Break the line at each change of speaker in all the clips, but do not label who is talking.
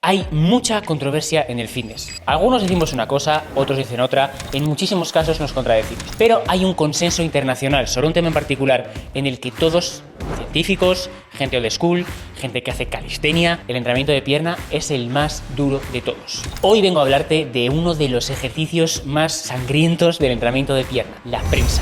Hay mucha controversia en el fitness. Algunos decimos una cosa, otros dicen otra, en muchísimos casos nos contradecimos. Pero hay un consenso internacional sobre un tema en particular en el que todos, científicos, gente old school, gente que hace calistenia, el entrenamiento de pierna es el más duro de todos. Hoy vengo a hablarte de uno de los ejercicios más sangrientos del entrenamiento de pierna, la prensa.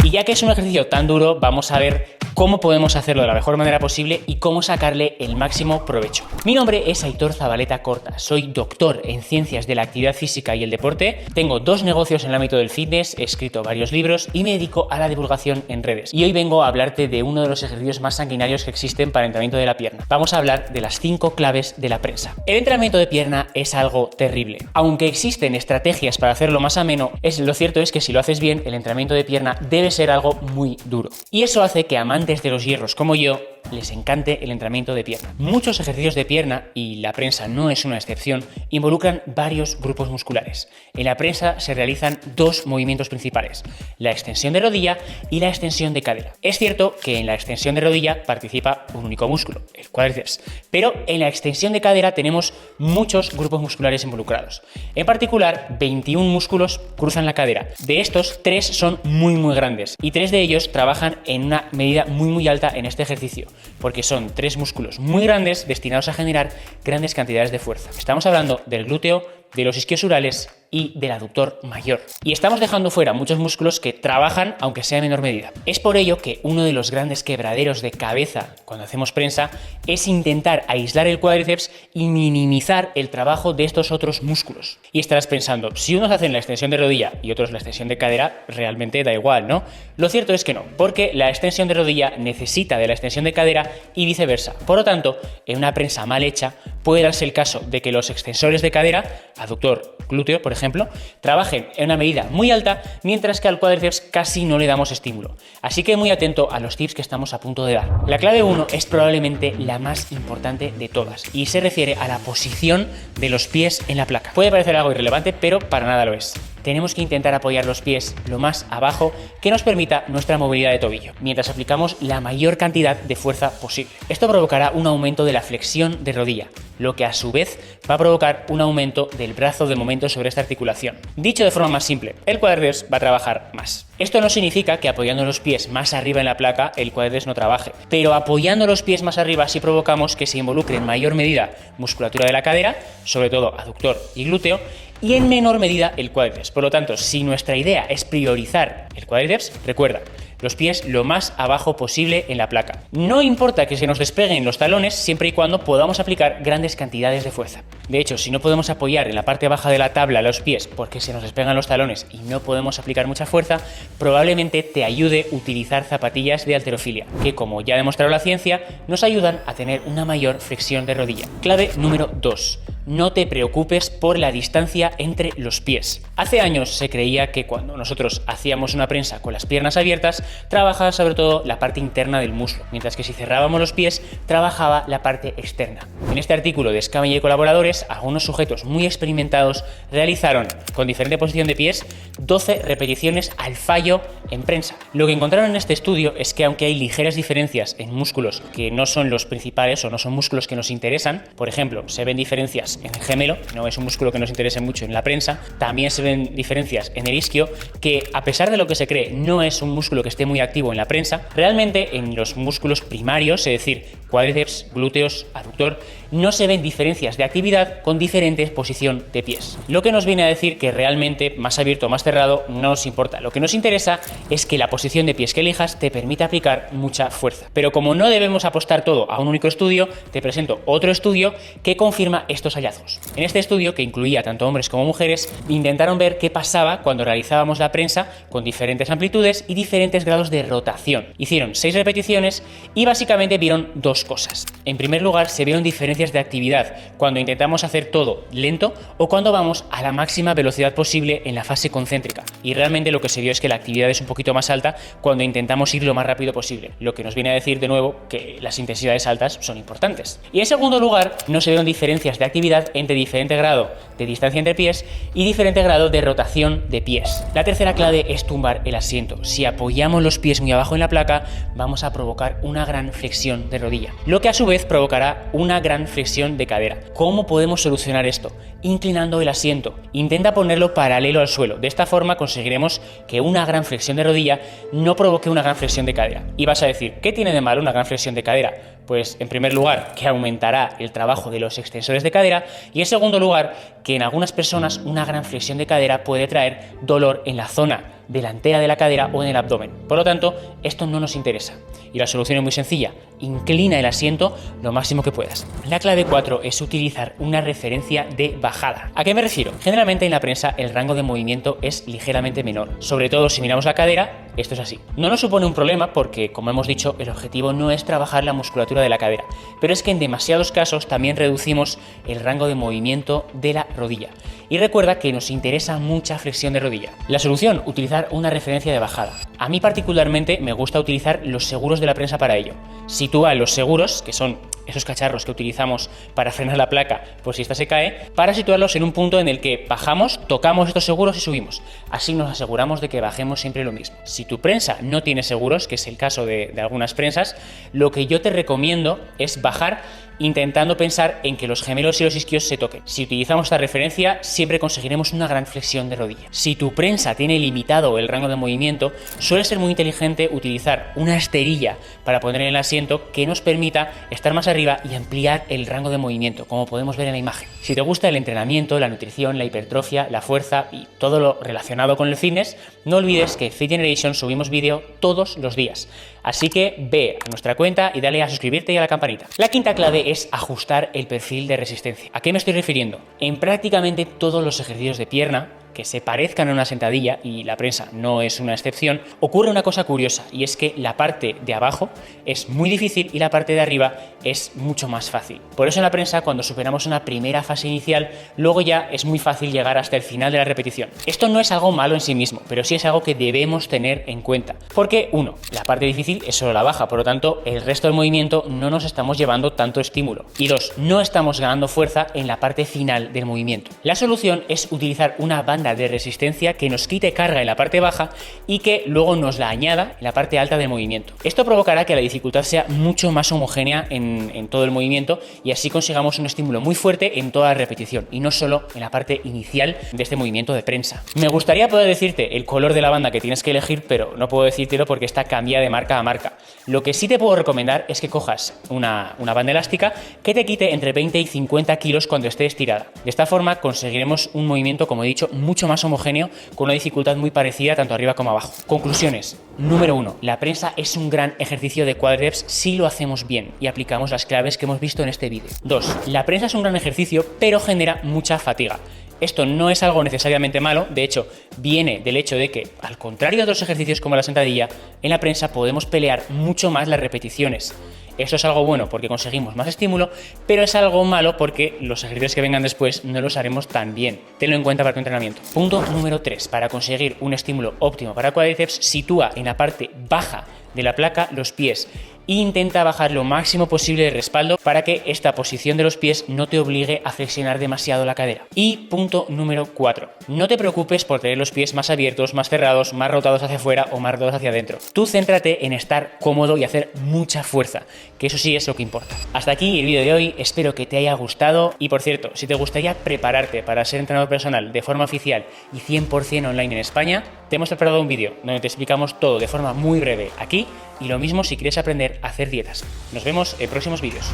Y ya que es un ejercicio tan duro, vamos a ver cómo podemos hacerlo de la mejor manera posible y cómo sacarle el máximo provecho. Mi nombre es Aitor Zabaleta Corta, soy doctor en Ciencias de la Actividad Física y el Deporte, tengo 2 negocios en el ámbito del fitness, he escrito varios libros y me dedico a la divulgación en redes. Y hoy vengo a hablarte de uno de los ejercicios más sanguinarios que existen para el entrenamiento de la pierna. Vamos a hablar de las 5 claves de la prensa. El entrenamiento de pierna es algo terrible. Aunque existen estrategias para hacerlo más ameno, lo cierto es que si lo haces bien, el entrenamiento de pierna debe ser algo muy duro. Y eso hace que amantes de los hierros como yo les encante el entrenamiento de pierna. Muchos ejercicios de pierna, y la prensa no es una excepción, involucran varios grupos musculares. En la prensa se realizan 2 movimientos principales, la extensión de rodilla y la extensión de cadera. Es cierto que en la extensión de rodilla participa un único músculo, el cuádriceps, pero en la extensión de cadera tenemos muchos grupos musculares involucrados. En particular, 21 músculos cruzan la cadera. De estos, 3 son muy grandes y 3 de ellos trabajan en una medida muy alta en este ejercicio, porque son 3 músculos muy grandes destinados a generar grandes cantidades de fuerza. Estamos hablando del glúteo, de los isquiosurales y del aductor mayor. Y estamos dejando fuera muchos músculos que trabajan aunque sea en menor medida. Es por ello que uno de los grandes quebraderos de cabeza cuando hacemos prensa es intentar aislar el cuádriceps y minimizar el trabajo de estos otros músculos. Y estarás pensando, si unos hacen la extensión de rodilla y otros la extensión de cadera, realmente da igual, ¿no? Lo cierto es que no, porque la extensión de rodilla necesita de la extensión de cadera y viceversa. Por lo tanto, en una prensa mal hecha puede darse el caso de que los extensores de cadera, aductor, glúteo, por ejemplo, trabajen en una medida muy alta, mientras que al cuádriceps casi no le damos estímulo. Así que muy atento a los tips que estamos a punto de dar. La clave 1 es probablemente la más importante de todas y se refiere a la posición de los pies en la placa. Puede parecer algo irrelevante, pero para nada lo es. Tenemos que intentar apoyar los pies lo más abajo que nos permita nuestra movilidad de tobillo, mientras aplicamos la mayor cantidad de fuerza posible. Esto provocará un aumento de la flexión de rodilla, lo que a su vez va a provocar un aumento del brazo de momento sobre esta articulación. Dicho de forma más simple, el cuádriceps va a trabajar más. Esto no significa que apoyando los pies más arriba en la placa el cuádriceps no trabaje, pero apoyando los pies más arriba sí provocamos que se involucre en mayor medida musculatura de la cadera, sobre todo aductor y glúteo, y en menor medida el cuádriceps. Por lo tanto, si nuestra idea es priorizar el cuádriceps, recuerda, los pies lo más abajo posible en la placa. No importa que se nos despeguen los talones siempre y cuando podamos aplicar grandes cantidades de fuerza. De hecho, si no podemos apoyar en la parte baja de la tabla los pies porque se nos despegan los talones y no podemos aplicar mucha fuerza, probablemente te ayude utilizar zapatillas de halterofilia, que como ya ha demostrado la ciencia, nos ayudan a tener una mayor flexión de rodilla. Clave número 2. No te preocupes por la distancia entre los pies. Hace años se creía que cuando nosotros hacíamos una prensa con las piernas abiertas, trabajaba sobre todo la parte interna del muslo, mientras que si cerrábamos los pies, trabajaba la parte externa. En este artículo de Escamilla y colaboradores, algunos sujetos muy experimentados realizaron, con diferente posición de pies, 12 repeticiones al fallo en prensa. Lo que encontraron en este estudio es que aunque hay ligeras diferencias en músculos que no son los principales o no son músculos que nos interesan, por ejemplo, se ven diferencias en el gemelo, no es un músculo que nos interese mucho en la prensa, también se ven diferencias en el isquio, que a pesar de lo que se cree no es un músculo que esté muy activo en la prensa, realmente en los músculos primarios, es decir, cuádriceps, glúteos, aductor, no se ven diferencias de actividad con diferentes posición de pies. Lo que nos viene a decir que realmente más abierto o más cerrado no nos importa. Lo que nos interesa es que la posición de pies que elijas te permita aplicar mucha fuerza. Pero como no debemos apostar todo a un único estudio, te presento otro estudio que confirma estos hallazgos. En este estudio, que incluía tanto hombres como mujeres, intentaron ver qué pasaba cuando realizábamos la prensa con diferentes amplitudes y diferentes grados de rotación. Hicieron 6 repeticiones y básicamente vieron 2 cosas. En primer lugar, se vieron diferencias de actividad cuando intentamos hacer todo lento o cuando vamos a la máxima velocidad posible en la fase concéntrica. Y realmente lo que se vio es que la actividad es un poquito más alta cuando intentamos ir lo más rápido posible, lo que nos viene a decir de nuevo que las intensidades altas son importantes. Y en segundo lugar, no se vieron diferencias de actividad entre diferente grado de distancia entre pies y diferente grado de rotación de pies. La tercera clave es tumbar el asiento. Si apoyamos los pies muy abajo en la placa, vamos a provocar una gran flexión de rodilla, lo que a su vez provocará una gran flexión de cadera. ¿Cómo podemos solucionar esto? Inclinando el asiento. Intenta ponerlo paralelo al suelo. De esta forma conseguiremos que una gran flexión de rodilla no provoque una gran flexión de cadera. Y vas a decir, ¿qué tiene de malo una gran flexión de cadera? Pues en primer lugar, que aumentará el trabajo de los extensores de cadera, y en segundo lugar, que en algunas personas una gran flexión de cadera puede traer dolor en la zona delantera de la cadera o en el abdomen. Por lo tanto, esto no nos interesa. Y la solución es muy sencilla: inclina el asiento lo máximo que puedas. La clave 4 es utilizar una referencia de bajada. ¿A qué me refiero? Generalmente en la prensa el rango de movimiento es ligeramente menor, sobre todo si miramos la cadera. Esto es así. No nos supone un problema porque, como hemos dicho, el objetivo no es trabajar la musculatura de la cadera, pero es que en demasiados casos también reducimos el rango de movimiento de la rodilla. Y recuerda que nos interesa mucha flexión de rodilla. La solución: utilizar una referencia de bajada. A mí particularmente me gusta utilizar los seguros de la prensa para ello. Sitúa los seguros, que son esos cacharros que utilizamos para frenar la placa por si esta se cae, para situarlos en un punto en el que bajamos, tocamos estos seguros y subimos. Así nos aseguramos de que bajemos siempre lo mismo. Si tu prensa no tiene seguros, que es el caso de algunas prensas, lo que yo te recomiendo es bajar intentando pensar en que los gemelos y los isquios se toquen. Si utilizamos esta referencia, siempre conseguiremos una gran flexión de rodilla. Si tu prensa tiene limitado el rango de movimiento, suele ser muy inteligente utilizar una esterilla para poner en el asiento que nos permita estar más arriba y ampliar el rango de movimiento, como podemos ver en la imagen. Si te gusta el entrenamiento, la nutrición, la hipertrofia, la fuerza y todo lo relacionado con el fitness, no olvides que Fit Generation subimos vídeo todos los días. Así que ve a nuestra cuenta y dale a suscribirte y a la campanita. La quinta clave es ajustar el perfil de resistencia. ¿A qué me estoy refiriendo? En prácticamente todos los ejercicios de pierna que se parezcan a una sentadilla, y la prensa no es una excepción, ocurre una cosa curiosa, y es que la parte de abajo es muy difícil y la parte de arriba es mucho más fácil. Por eso en la prensa, cuando superamos una primera fase inicial, luego ya es muy fácil llegar hasta el final de la repetición. Esto no es algo malo en sí mismo, pero sí es algo que debemos tener en cuenta, porque uno, la parte difícil es solo la baja, por lo tanto el resto del movimiento no nos estamos llevando tanto estímulo, y dos, no estamos ganando fuerza en la parte final del movimiento. La solución es utilizar una banda de resistencia que nos quite carga en la parte baja y que luego nos la añada en la parte alta del movimiento. Esto provocará que la dificultad sea mucho más homogénea en todo el movimiento, y así consigamos un estímulo muy fuerte en toda la repetición y no solo en la parte inicial de este movimiento de prensa. Me gustaría poder decirte el color de la banda que tienes que elegir, pero no puedo decírtelo porque esta cambia de marca a marca. Lo que sí te puedo recomendar es que cojas una banda elástica que te quite entre 20 y 50 kilos cuando esté estirada. De esta forma conseguiremos un movimiento, como he dicho, mucho más homogéneo, con una dificultad muy parecida tanto arriba como abajo. Conclusiones. Número 1. La prensa es un gran ejercicio de cuádriceps si lo hacemos bien y aplicamos las claves que hemos visto en este vídeo. 2. La prensa es un gran ejercicio, pero genera mucha fatiga. Esto no es algo necesariamente malo, de hecho, viene del hecho de que, al contrario de otros ejercicios como la sentadilla, en la prensa podemos pelear mucho más las repeticiones. Esto es algo bueno porque conseguimos más estímulo, pero es algo malo porque los ejercicios que vengan después no los haremos tan bien. Tenlo en cuenta para tu entrenamiento. Punto número 3. Para conseguir un estímulo óptimo para cuádriceps, sitúa en la parte baja de la placa los pies e intenta bajar lo máximo posible de respaldo para que esta posición de los pies no te obligue a flexionar demasiado la cadera. Y punto número 4. No te preocupes por tener los pies más abiertos, más cerrados, más rotados hacia afuera o más rotados hacia adentro. Tú céntrate en estar cómodo y hacer mucha fuerza, que eso sí es lo que importa. Hasta aquí el vídeo de hoy, espero que te haya gustado. Y por cierto, si te gustaría prepararte para ser entrenador personal de forma oficial y 100% online en España, te hemos preparado un vídeo donde te explicamos todo de forma muy breve aquí, y lo mismo si quieres aprender a hacer dietas. Nos vemos en próximos vídeos.